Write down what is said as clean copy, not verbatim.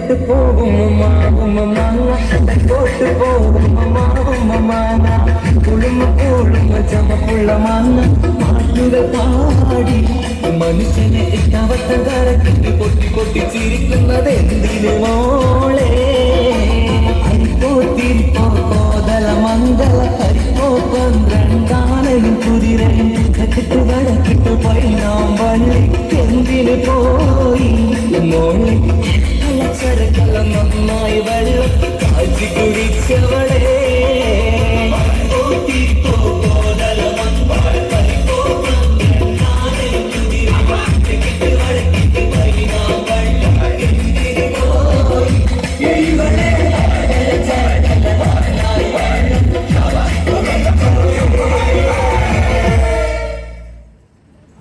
തട്ടിക്കൊട്ട് പോകും തട്ടിക്കൊട്ട് പോകും കുളുമ കുളുമ ചമപ്പുള്ള മാങ്ങ പാട്ടുകൾ പാടി മനുഷ്യനെ ഇഷ്ടവട്ടം കറക്കിട്ട് പൊട്ടി പൊട്ടി ചിരിക്കുന്നത് എന്തിനു മോളെ അരിപ്പോ തിരിപ്പോ കോതല മംഗള കരിപ്പോ പന്ത്രണ്ടാനയും കുതിരയും കെട്ടിട്ട് വടക്കിട്ട് പൈനാം വള്ളി എന്തിനു പോ